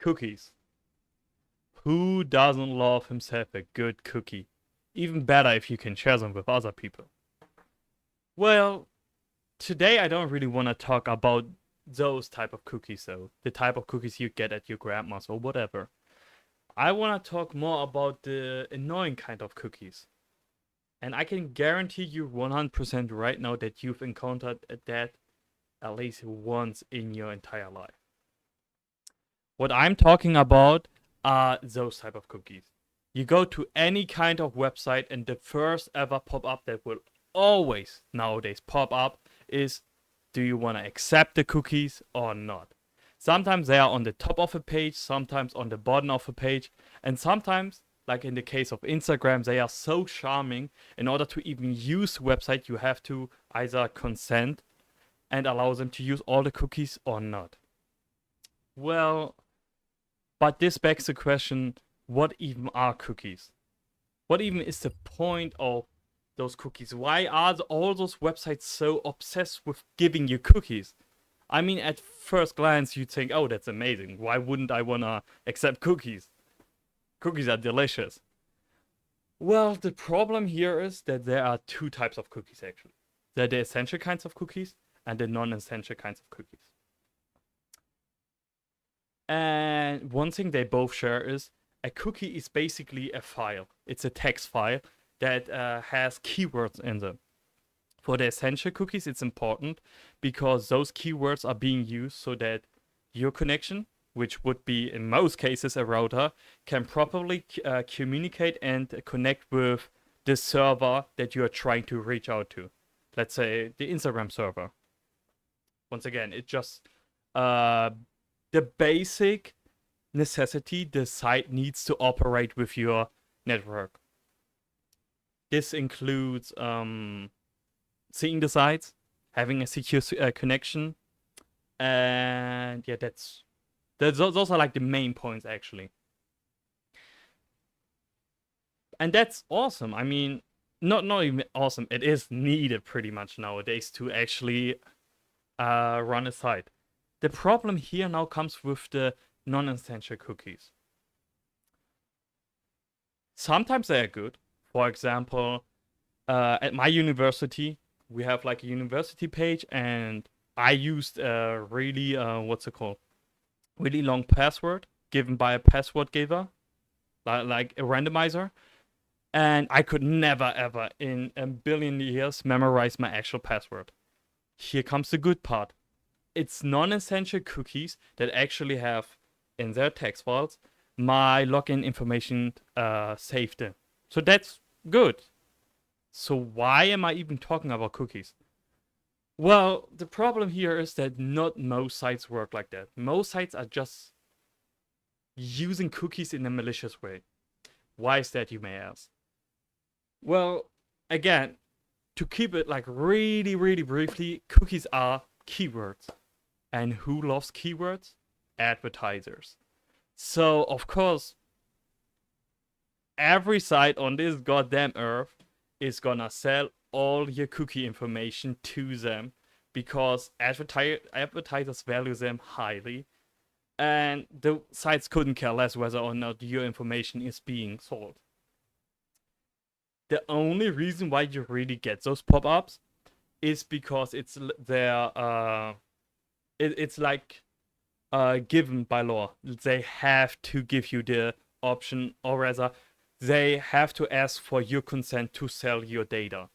Cookies. Who doesn't love himself a good cookie? Even better if you can share them with other people. Well, today I don't really want to talk about those type of cookies though. The type of cookies you get at your grandma's or whatever. I want to talk more about the annoying kind of cookies. And I can guarantee you 100% right now that you've encountered that at least once in your entire life. What I'm talking about are those type of cookies. You go to any kind of website and the first ever pop-up that will always nowadays pop up is, do you want to accept the cookies or not? Sometimes they are on the top of a page, sometimes on the bottom of a page, and sometimes, like in the case of Instagram, they are so charming. In order to even use the website, you have to either consent and allow them to use all the cookies or not. Well, but this begs the question, what even are cookies? What even is the point of those cookies? Why are all those websites so obsessed with giving you cookies? I mean, at first glance, you'd think, oh, that's amazing. Why wouldn't I want to accept cookies? Cookies are delicious. Well, the problem here is that there are two types of cookies, actually. There are the essential kinds of cookies and the non-essential kinds of cookies. And one thing they both share is a cookie is basically a file. It's a text file that has keywords in them. For the essential cookies, it's important because those keywords are being used so that your connection, which would be in most cases a router, can properly communicate and connect with the server that you are trying to reach out to. Let's say the Instagram server. Once again, it's just the basic necessity the site needs to operate with your network. This includes seeing the sites, having a secure connection, and yeah, those are like the main points actually. And that's awesome. I mean, not even awesome. It is needed pretty much nowadays to actually run a site. The problem here now comes with the non-essential cookies. Sometimes they are good. For example, at my university, we have like a university page, and I used a really what's it called? Really long password given by a password giver, like a randomizer, and I could never ever in a billion years memorize my actual password. Here comes the good part. It's non-essential cookies that actually have in their text files my login information saved in. So that's good. So why am I even talking about cookies? Well, the problem here is that not most sites work like that. Most sites are just using cookies in a malicious way. Why is that, you may ask? Well, again, to keep it like really, really briefly, cookies are keywords. And who loves keywords? Advertisers. So, of course, every site on this goddamn earth is gonna sell all your cookie information to them because advertisers value them highly, and the sites couldn't care less whether or not your information is being sold. The only reason why you really get those pop-ups is because it's it's like given by law. They have to give you the option, or rather, they have to ask for your consent to sell your data.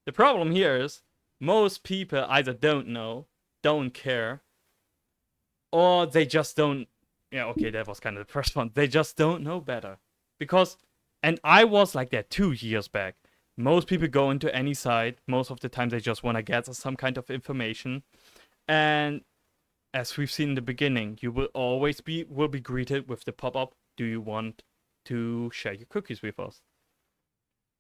The problem here is most people either don't know, don't care, or they just don't. Yeah, okay, that was kind of the first one. They just don't know better. Because, and I was like that 2 years back. Most people go into any site, most of the time they just want to gather some kind of information. And as we've seen in the beginning, you will always be greeted with the pop-up, do you want to share your cookies with us?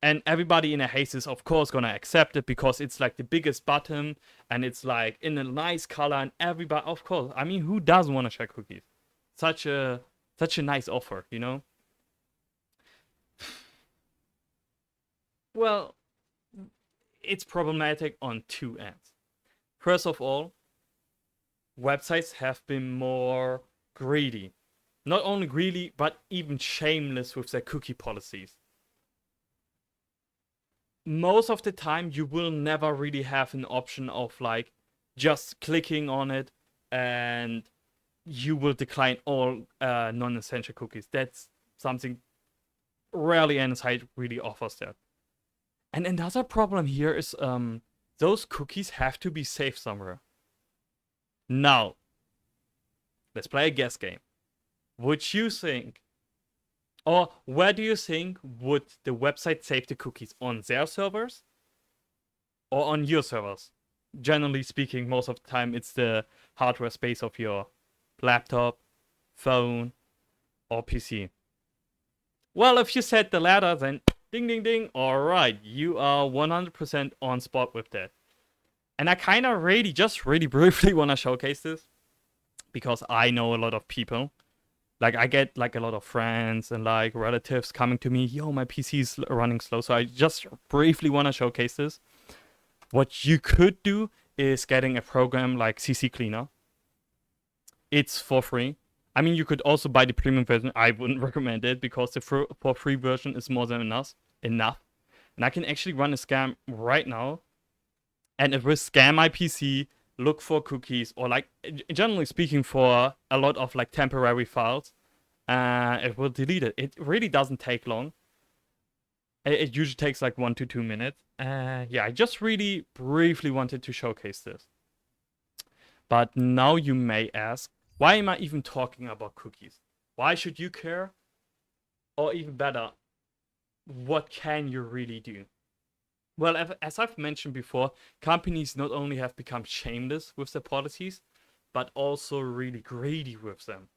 And everybody in a haste is of course gonna accept it because it's like the biggest button and it's like in a nice color, and everybody, of course, I mean, who doesn't want to share cookies? Such a nice offer, you know? Well, it's problematic on two ends. First of all, websites have been more greedy. Not only greedy, but even shameless with their cookie policies. Most of the time, you will never really have an option of like just clicking on it and you will decline all non-essential cookies. That's something rarely any site really offers that. And another problem here is those cookies have to be saved somewhere. Now, let's play a guess game. Would you think, or where do you think would the website save the cookies? On their servers or on your servers? Generally speaking, most of the time it's the hardware space of your laptop, phone, or PC. Well, if you said the latter, then ding ding ding, alright, you are 100% on spot with that. And I kind of really briefly want to showcase this because I know a lot of people. Like I get like a lot of friends and like relatives coming to me, yo, my PC is running slow. So I just briefly want to showcase this. What you could do is getting a program like CC Cleaner. It's for free. I mean, you could also buy the premium version. I wouldn't recommend it because the for free version is more than enough. And I can actually run a scam right now. And it will scan my PC, look for cookies, or like, generally speaking, for a lot of like temporary files. It will delete it. It really doesn't take long. It usually takes like 1 to 2 minutes. Yeah, I just really briefly wanted to showcase this. But now you may ask, why am I even talking about cookies? Why should you care? Or even better, what can you really do? Well, as I've mentioned before, companies not only have become shameless with their policies, but also really greedy with them.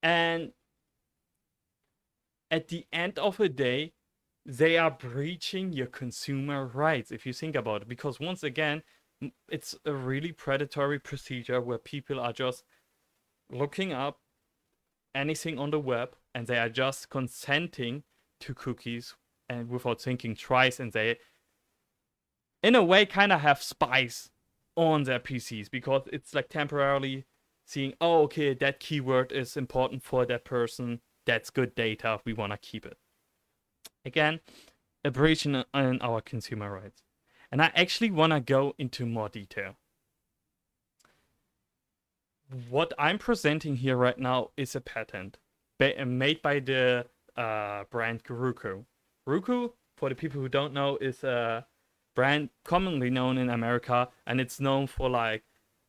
And at the end of the day, they are breaching your consumer rights, if you think about it. Because once again, it's a really predatory procedure where people are just looking up anything on the web and they are just consenting to cookies and without thinking twice, and they in a way kind of have spies on their PCs because it's like temporarily seeing, oh, okay, that keyword is important for that person, that's good data, we want to keep it. Again, a breach in our consumer rights. And I actually want to go into more detail. What I'm presenting here right now is a patent made by the brand Roku. Roku, for the people who don't know, is a brand commonly known in America, and it's known for like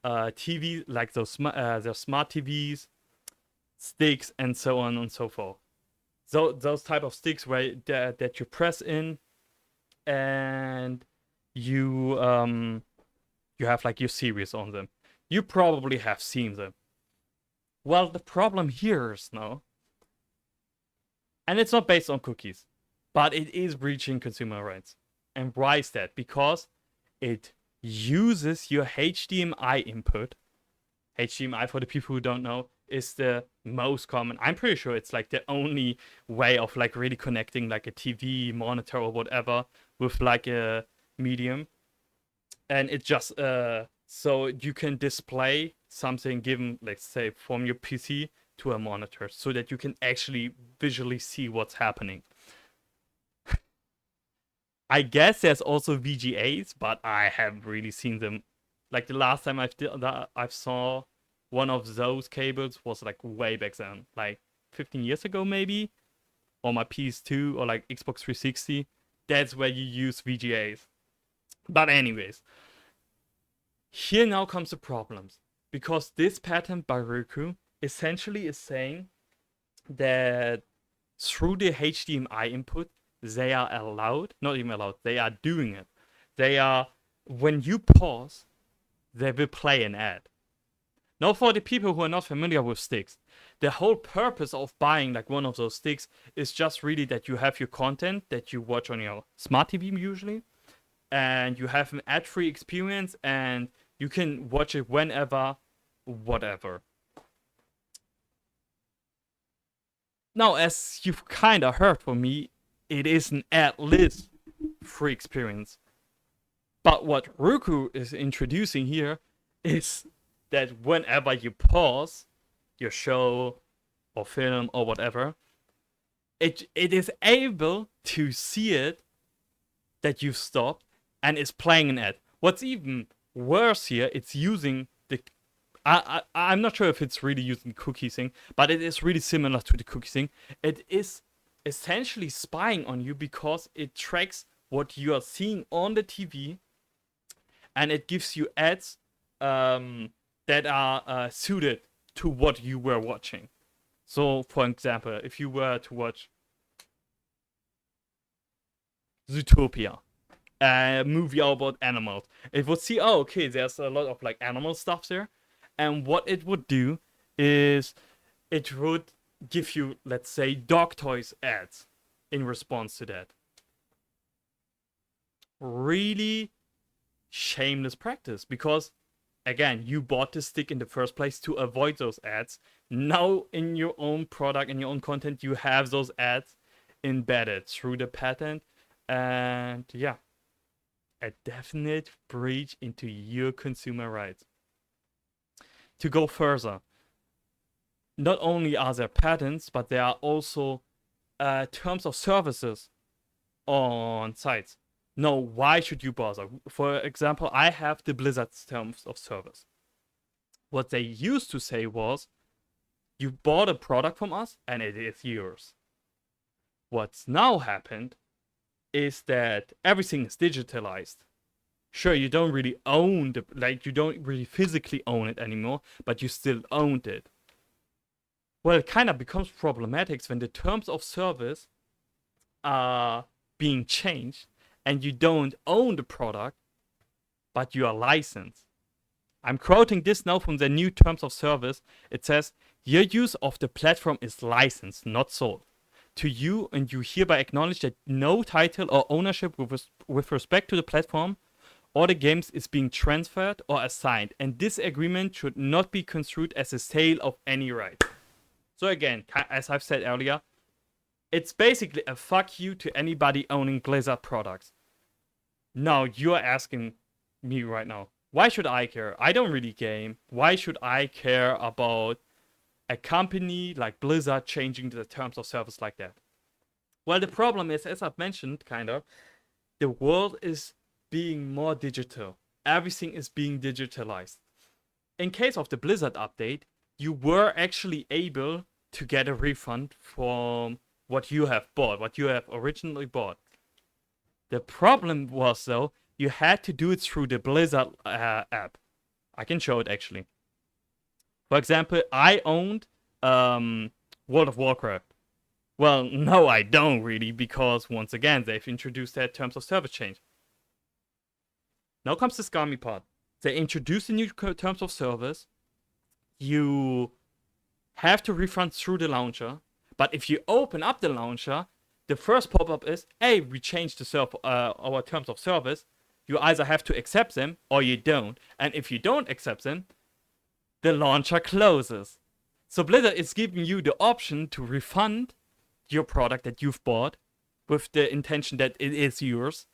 TV, like those smart TVs, sticks, and so on and so forth. So those type of sticks where that you press in, and you have like your series on them. You probably have seen them. Well, the problem here is now, and it's not based on cookies, but it is breaching consumer rights. And why is that? Because it uses your HDMI input. HDMI, for the people who don't know, is the most common. I'm pretty sure it's like the only way of like really connecting like a TV monitor or whatever with like a medium. And it's just so you can display something given, let's say, from your PC to a monitor so that you can actually visually see what's happening. I guess there's also VGAs, but I haven't really seen them. Like the last time I saw one of those cables was like way back then, like 15 years ago maybe, or my PS2 or like Xbox 360. That's where you use VGAs. But anyways, here now comes the problems, because this patent by Roku essentially is saying that through the HDMI input, they are allowed, not even allowed, they are doing it. They are, when you pause, they will play an ad. Now, for the people who are not familiar with sticks, the whole purpose of buying like one of those sticks is just really that you have your content that you watch on your smart TV usually, and you have an ad-free experience, and you can watch it whenever, whatever. Now, as you've kind of heard from me, it is an ad-less free experience. But what Roku is introducing here is that whenever you pause your show or film or whatever, it is able to see it that you've stopped and is playing an ad. What's even worse here, it's using the I'm not sure if it's really using cookie thing, but it is really similar to the cookie thing. It is essentially spying on you because it tracks what you are seeing on the TV, and it gives you ads that are suited to what you were watching. So, for example, if you were to watch Zootopia, a movie about animals, it would see, oh, okay, there's a lot of like animal stuff there, and what it would do is it would give you, let's say, dog toys ads in response to that. Really shameless practice, because again, you bought the stick in the first place to avoid those ads. Now in your own product, in your own content, you have those ads embedded through the patent. And yeah, a definite breach into your consumer rights. To go further, not only are there patents, but there are also terms of services on sites. Now, why should you bother? For example, I have the Blizzard's terms of service. What they used to say was, you bought a product from us and it is yours. What's now happened is that everything is digitalized. Sure, you don't really own you don't really physically own it anymore, but you still owned it. Well, it kind of becomes problematic when the terms of service are being changed and you don't own the product, but you are licensed. I'm quoting this now from the new terms of service. It says, your use of the platform is licensed, not sold, to you, and you hereby acknowledge that no title or ownership with respect to the platform or the games is being transferred or assigned, and this agreement should not be construed as a sale of any right. So again, as I've said earlier, it's basically a fuck you to anybody owning Blizzard products. Now, you're asking me right now, why should I care? I don't really game. Why should I care about a company like Blizzard changing the terms of service like that? Well, the problem is, as I've mentioned, the world is being more digital. Everything is being digitalized. In case of the Blizzard update, you were actually able to get a refund from what you have bought, what you have originally bought. The problem was, though, you had to do it through the Blizzard app. I can show it actually. For example, I owned World of Warcraft. Well, no, I don't really, because once again, they've introduced that terms of service change. Now comes the scummy part. They introduced the new terms of service. You have to refund through the launcher, but if you open up the launcher, the first pop-up is, hey, we changed our terms of service. You either have to accept them or you don't. And if you don't accept them, the launcher closes. So Blizzard is giving you the option to refund your product that you've bought with the intention that it is yours.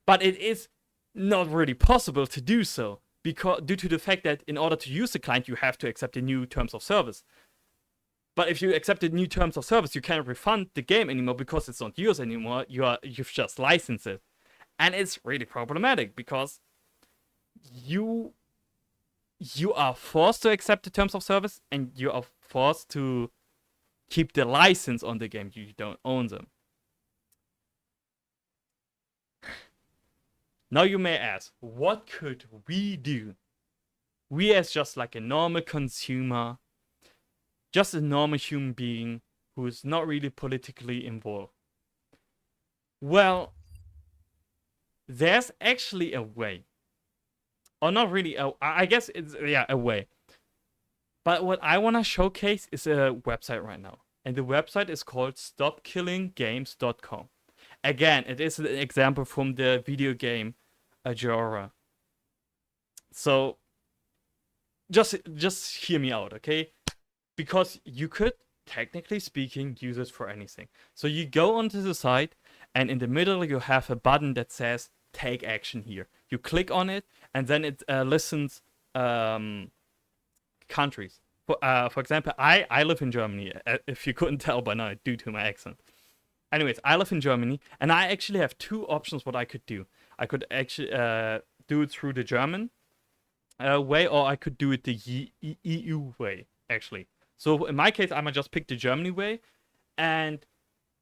But it is not really possible to do so, because due to the fact that in order to use the client, you have to accept the new terms of service. But if you accept the new terms of service, you can't refund the game anymore because it's not yours anymore. You've just licensed it. And it's really problematic because you are forced to accept the terms of service and you are forced to keep the license on the game. You don't own them. Now you may ask, what could we do? We as just like a normal consumer, just a normal human being who is not really politically involved. Well, there's actually a way. Or not really, I guess it's, a way. But what I want to showcase is a website right now. And the website is called stopkillinggames.com. Again, it is an example from the video game genre. So, just hear me out, okay? Because you could, technically speaking, use it for anything. So you go onto the site, and in the middle you have a button that says take action here. You click on it, and then it listens countries. For example, I live in Germany. If you couldn't tell by now, due to my accent. Anyways, I live in Germany, and I actually have two options what I could do. I could actually do it through the German way, or I could do it the EU way, actually. So in my case, I might just pick the Germany way, and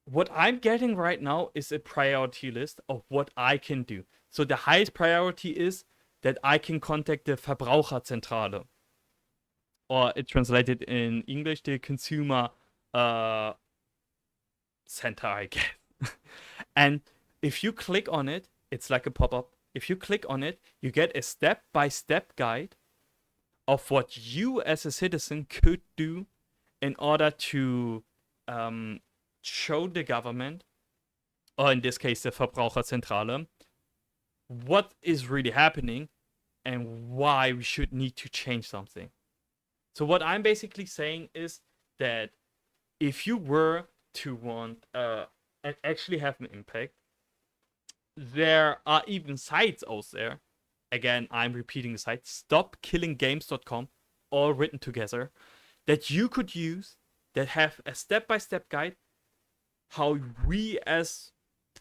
what I'm getting right now is a priority list of what I can do. So the highest priority is that I can contact the Verbraucherzentrale, or it translated in English, the consumer center, I guess. And if you click on it, it's like a pop-up. If you click on it, you get a step-by-step guide of what you as a citizen could do in order to show the government, or in this case the Verbraucherzentrale, what is really happening and why we should need to change something. So what I'm basically saying is that if you were to want and actually have an impact, there are even sites out there. Again, I'm repeating the site, stopkillinggames.com, all written together, that you could use that have a step-by-step guide how we as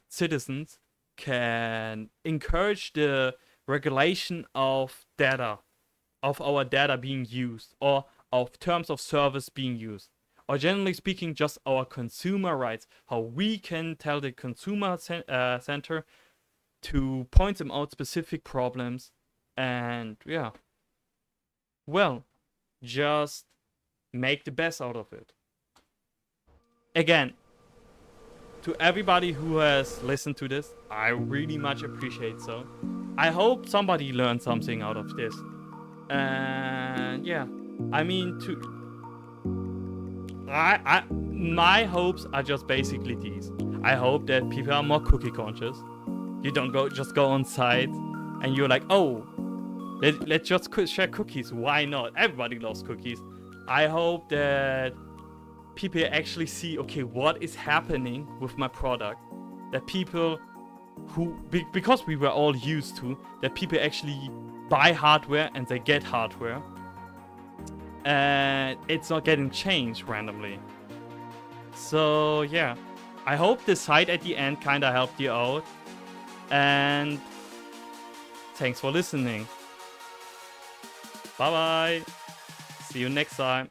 citizens can encourage the regulation of data, of our data being used, or of terms of service being used, or generally speaking, just our consumer rights, how we can tell the consumer center to point them out specific problems, and yeah, well, just make the best out of it. Again, to everybody who has listened to this, I really much appreciate so. I hope somebody learned something out of this. And yeah, I mean, my hopes are just basically these. I hope that people are more cookie conscious. You don't just go on site and you're like, oh, let's just share cookies. Why not? Everybody loves cookies. I hope that people actually see, okay, what is happening with my product? That people who, because we were all used to, that people actually buy hardware and they get hardware. And it's not getting changed randomly. So yeah, I hope the site at the end kind of helped you out. And thanks for listening. Bye bye. See you next time.